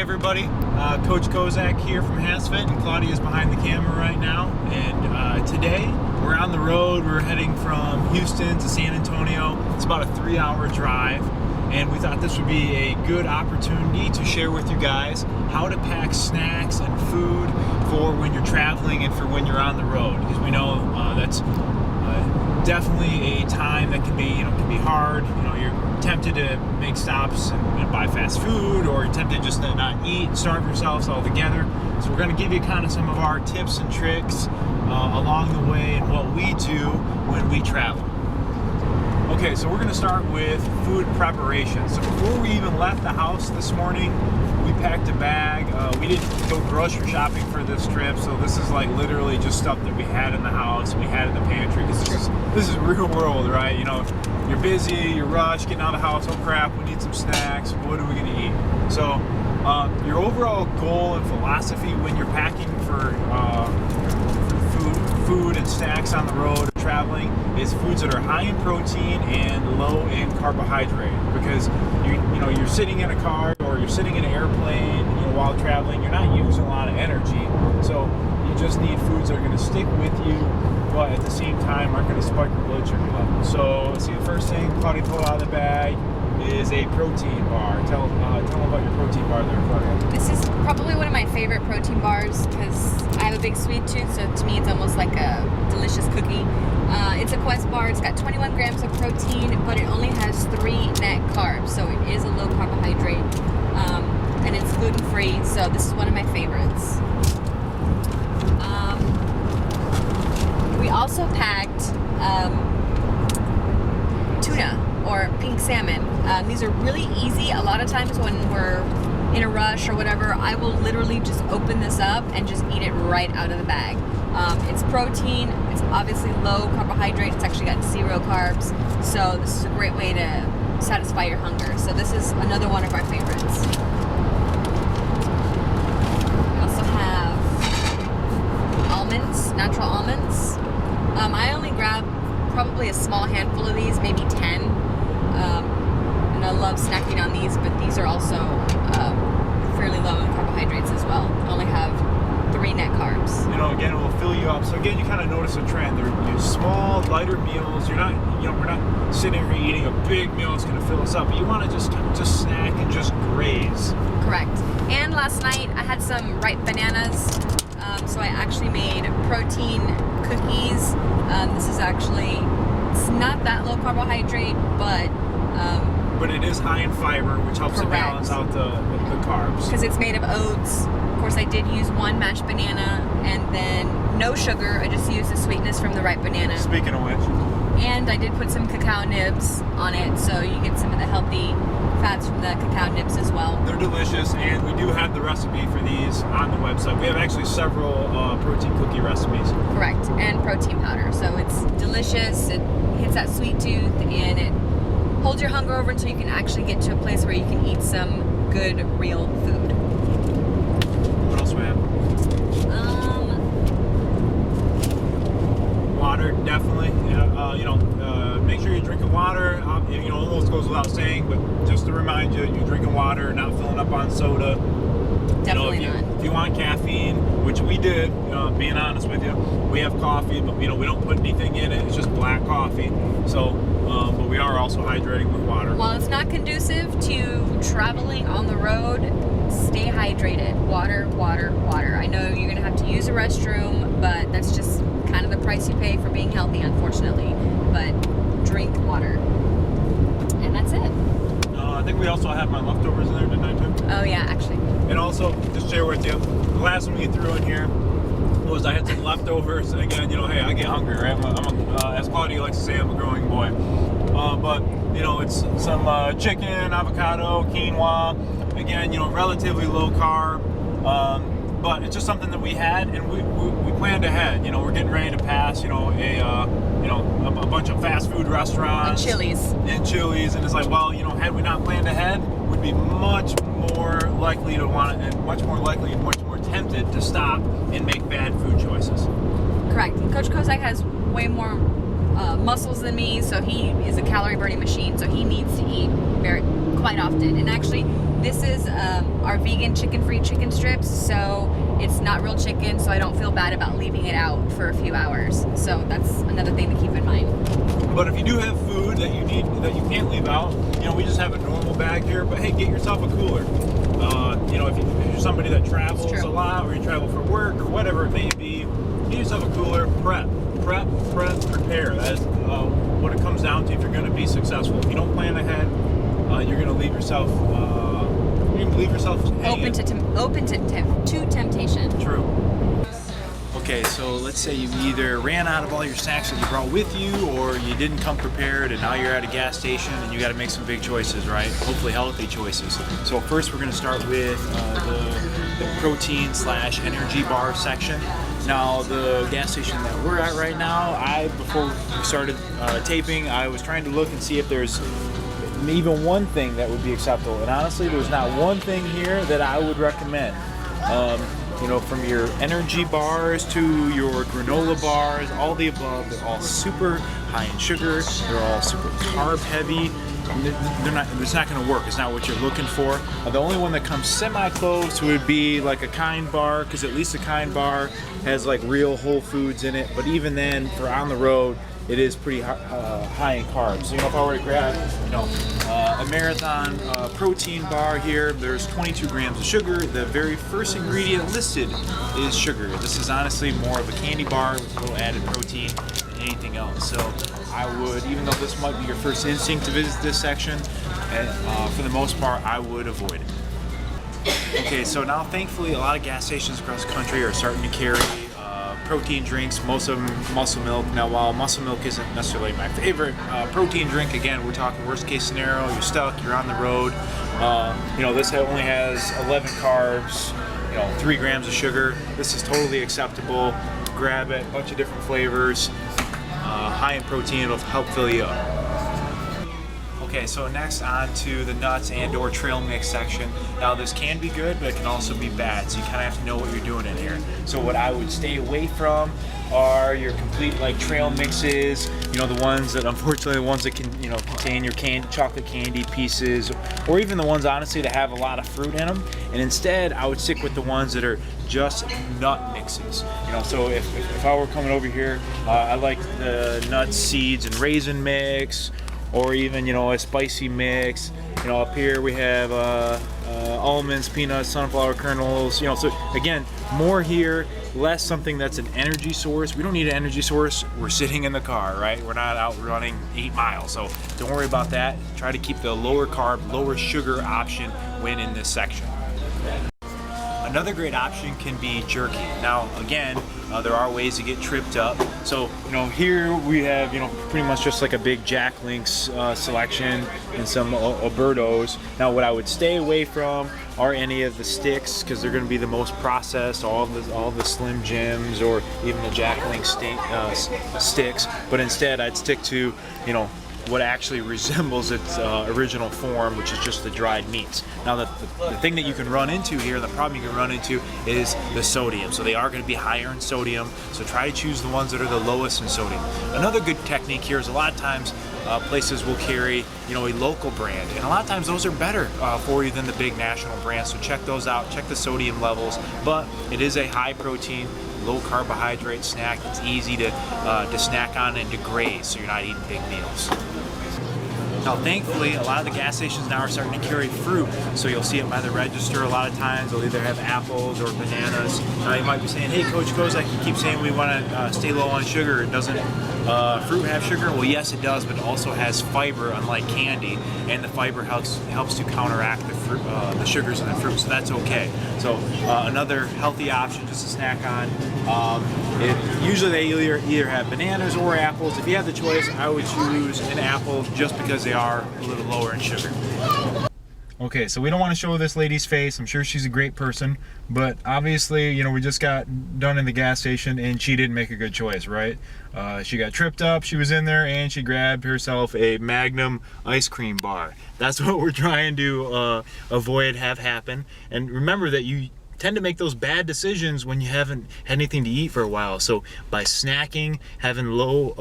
everybody, Coach Kozak here from HASfit, and Claudia is behind the camera right now. And today we're on the road. We're heading from Houston to San Antonio. It's about a 3-hour drive, and we thought this would be a good opportunity to share with you guys how to pack snacks and food for when you're traveling and for when you're on the road, because we know that's definitely a time that can be hard. You're tempted to make stops and buy fast food, or you're tempted just to not eat and starve yourselves altogether. So we're going to give you kind of some of our tips and tricks along the way and what we do when we travel. Okay, so we're going to start with food preparation. So before we even left the house this morning, we packed a bag. We didn't go grocery shopping for this trip, so this is like literally just stuff that we had in the house, we had in the pantry, because this is real world, right? You're busy, you're rushed, getting out of the house, oh crap, we need some snacks, what are we going to eat? So your overall goal and philosophy when you're packing for food and snacks on the road or traveling is foods that are high in protein and low in carbohydrate, because you're sitting in a car or you're sitting in an airplane while traveling, you're not using a lot of energy, so you just need foods that are going to stick with you but at the same time aren't going to spike your blood sugar level. So let's see, the first thing Claudia pulled out of the bag is a protein bar. Tell them about your protein bar there, Claudia. This is probably one of my favorite protein bars because I have a big sweet tooth, so to me it's almost like a delicious cookie. It's a Quest bar. It's got 21 grams of protein, but it only has 3 net carbs, so it is a low carbohydrate, and it's gluten-free, so this is one of my favorites. We also packed tuna or pink salmon. These are really easy. A lot of times when we're in a rush or whatever, I will literally just open this up and just eat it right out of the bag. It's protein, it's obviously low carbohydrate, it's actually got 0 carbs, so this is a great way to satisfy your hunger. So this is another one of our favorites. We also have almonds, natural almonds. I only grab probably a small handful of these, maybe 10. And I love snacking on these, but these are also fairly low in carbohydrates as well. Only have 3 net carbs. Again, it will fill you up. So again, you kind of notice a trend. They're small, lighter meals. We're not sitting here eating a big meal that's going to fill us up. But you want to just snack and just graze. Correct. And last night I had some ripe bananas. So I actually made protein cookies. This is it's not that low carbohydrate, but it is high in fiber, which helps to balance out the carbs. Because it's made of oats. Of course, I did use 1 mashed banana, and then no sugar. I just used the sweetness from the ripe banana. Speaking of which. And I did put some cacao nibs on it, so you get some of the healthy fats from the cacao nibs as well. They're delicious, and we do have the recipe for these on the website. We have actually several protein cookie recipes. Correct, and protein powder. So it's delicious, it hits that sweet tooth, and it holds your hunger over until you can actually get to a place where you can eat some good, real food. What else we have? Water, definitely. Make sure you're drinking water. Almost goes without saying, but just to remind you, you're drinking water, not filling up on soda. Definitely not. If you want caffeine, which we did, being honest with you, we have coffee, but we don't put anything in it. It's just black coffee. So, but we are also hydrating with water. While it's not conducive to traveling on the road, stay hydrated. Water, water, water. I know you're gonna have to use a restroom, but that's just kind of the price you pay for being healthy, unfortunately. But drink water, and that's it. I think we also have my leftovers in there, didn't I, too? Oh yeah, actually. And also, just share with you, the last one we threw in here was I had some leftovers. Again, hey, I get hungry, right? As Claudia likes to say, I'm a growing boy. But it's some chicken, avocado, quinoa. Again, relatively low carb. But it's just something that we had, and we planned ahead. We're getting ready to pass, a bunch of fast food restaurants. And Chili's. And it's like, well, had we not planned ahead, we'd be much more likely to want it, and much more likely and much more tempted to stop and make bad food choices. Correct. And Coach Kozak has way more muscles than me, so he is a calorie burning machine, so he needs to eat quite often. And actually, This is our vegan chicken-free chicken strips, so it's not real chicken, so I don't feel bad about leaving it out for a few hours. So that's another thing to keep in mind. But if you do have food that you need, that you can't leave out, you know, we just have a normal bag here, but hey, get yourself a cooler. You know, if you're somebody that travels a lot, or you travel for work, or whatever it may be, get yourself a cooler. Prepare. That's what it comes down to if you're going to be successful. If you don't plan ahead, you're going to leave yourself open to temptation. True. Okay, so let's say you either ran out of all your snacks that you brought with you, or you didn't come prepared, and now you're at a gas station and you got to make some big choices, right? Hopefully healthy choices. So first we're going to start with the protein/energy bar section. Now the gas station that we're at right now, before we started taping, I was trying to look and see if there's even one thing that would be acceptable, and honestly there's not one thing here that I would recommend. You know, from your energy bars to your granola bars, all the above, they're all super high in sugar, they're all super carb heavy. It's not going to work. It's not what you're looking for. The only one that comes semi-close would be like a Kind bar, because at least a Kind bar has like real whole foods in it. But even then, for on the road, it is pretty high in carbs. So, you know, if I were to grab, you know, a Marathon protein bar here, there's 22 grams of sugar. The very first ingredient listed is sugar. This is honestly more of a candy bar with a little added protein than anything else. So I would, even though this might be your first instinct to visit this section, for the most part, I would avoid it. Okay, so now thankfully a lot of gas stations across the country are starting to carry protein drinks, most of them muscle milk. Now while muscle milk isn't necessarily my favorite protein drink, again, we're talking worst case scenario, you're stuck, you're on the road. You know, this only has 11 carbs, you know, 3 grams of sugar. This is totally acceptable. Grab it, a bunch of different flavors, high in protein, it'll help fill you up. Okay, so next on to the nuts and or trail mix section. Now this can be good, but it can also be bad, so you kind of have to know what you're doing in here. So what I would stay away from are your complete like trail mixes, you know, the ones that unfortunately the ones that can, you know, contain your chocolate candy pieces, or even the ones honestly that have a lot of fruit in them. And instead I would stick with the ones that are just nut mixes. You know, so if I were coming over here, I like the nuts, seeds, and raisin mix, or even, you know, a spicy mix. You know, up here we have almonds, peanuts, sunflower kernels, you know, so again, more here, less something that's an energy source. We don't need an energy source. We're sitting in the car, right? We're not out running 8 miles, so don't worry about that. Try to keep the lower carb, lower sugar option when in this section. Another great option can be jerky. Now, again, there are ways to get tripped up. So, you know, here we have, you know, pretty much just like a big Jack Links selection and some Obertos. Now, what I would stay away from are any of the sticks, because they're going to be the most processed, all the Slim Jims or even the Jack Link sticks. But instead, I'd stick to, you know, what actually resembles its original form, which is just the dried meats. Now the thing that you can run into here, the problem you can run into is the sodium. So they are going to be higher in sodium, so try to choose the ones that are the lowest in sodium. Another good technique here is a lot of times places will carry, you know, a local brand, and a lot of times those are better for you than the big national brands, so check those out, check the sodium levels. But it is a high protein, low carbohydrate snack. It's easy to snack on and to graze, so you're not eating big meals. Now, thankfully, a lot of the gas stations now are starting to carry fruit, so you'll see it by the register a lot of times. They'll either have apples or bananas. Now, you might be saying, hey, Coach Kozak, you keep saying we want to stay low on sugar. Doesn't fruit have sugar? Well, yes, it does, but it also has fiber, unlike candy, and the fiber helps to counteract the sugars in the fruit, so that's okay. So another healthy option just to snack on. Usually they either have bananas or apples. If you have the choice, I would choose an apple just because they are a little lower in sugar. Okay, so we don't want to show this lady's face. I'm sure she's a great person, but obviously, you know, we just got done in the gas station and she didn't make a good choice, right? She got tripped up, she was in there, and she grabbed herself a Magnum ice cream bar. That's what we're trying to avoid have happen. And remember that you tend to make those bad decisions when you haven't had anything to eat for a while. So by snacking, having low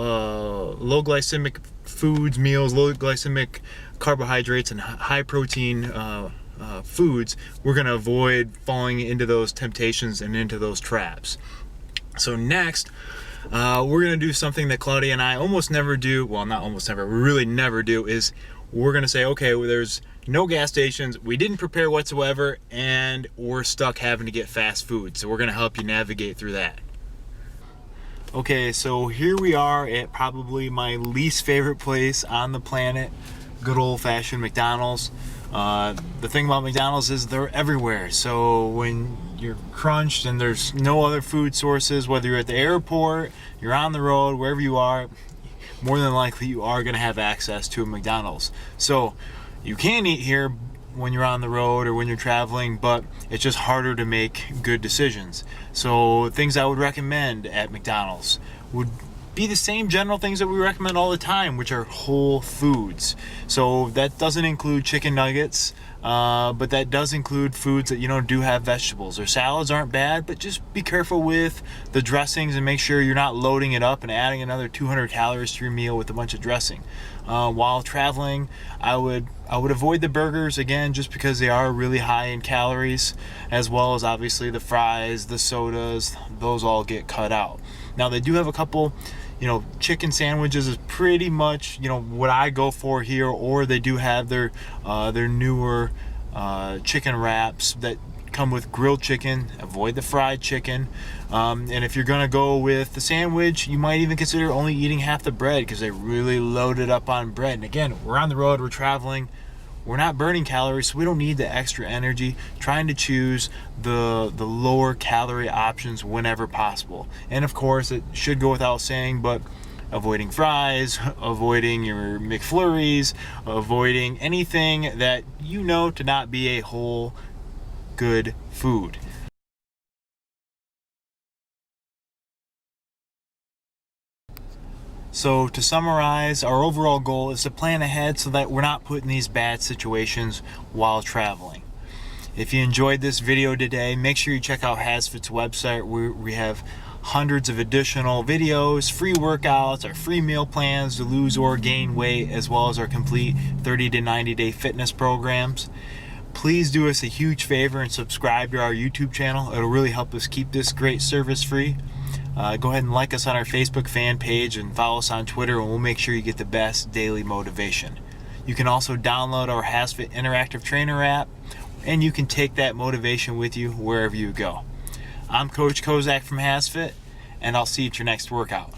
glycemic foods, meals, low glycemic carbohydrates, and high protein foods, we're going to avoid falling into those temptations and into those traps. So next, we're going to do something that Claudia and I almost never do. Well, not almost never, we really never do, is we're going to say, okay, well, there's no gas stations, we didn't prepare whatsoever, and we're stuck having to get fast food. So we're going to help you navigate through that. Okay, so here we are at probably my least favorite place on the planet, good old-fashioned McDonald's. The thing about McDonald's is they're everywhere. So when you're crunched and there's no other food sources, whether you're at the airport, you're on the road, wherever you are, more than likely you are going to have access to a McDonald's. So you can eat here when you're on the road or when you're traveling, but it's just harder to make good decisions. So things I would recommend at McDonald's would be the same general things that we recommend all the time, which are whole foods. So that doesn't include chicken nuggets, but that does include foods that, you know, do have vegetables. Or salads aren't bad, but just be careful with the dressings and make sure you're not loading it up and adding another 200 calories to your meal with a bunch of dressing. While traveling, I would avoid the burgers, again, just because they are really high in calories, as well as obviously the fries, the sodas, those all get cut out. Now they do have a couple, you know, chicken sandwiches is pretty much, you know, what I go for here, or they do have their newer chicken wraps that come with grilled chicken. Avoid the fried chicken. And if you're gonna go with the sandwich, you might even consider only eating half the bread, because they really load it up on bread. And again, we're on the road, we're traveling, we're not burning calories, so we don't need the extra energy. Trying to choose the lower calorie options whenever possible. And of course, it should go without saying, but avoiding fries, avoiding your McFlurries, avoiding anything that you know to not be a whole good food. So to summarize, our overall goal is to plan ahead so that we're not put in these bad situations while traveling. If you enjoyed this video today, make sure you check out HASfit's website, where we have hundreds of additional videos, free workouts, our free meal plans to lose or gain weight, as well as our complete 30 to 90 day fitness programs. Please do us a huge favor and subscribe to our YouTube channel. It'll really help us keep this great service free. Go ahead and like us on our Facebook fan page and follow us on Twitter, and we'll make sure you get the best daily motivation. You can also download our HASfit Interactive Trainer app, and you can take that motivation with you wherever you go. I'm Coach Kozak from HASfit, and I'll see you at your next workout.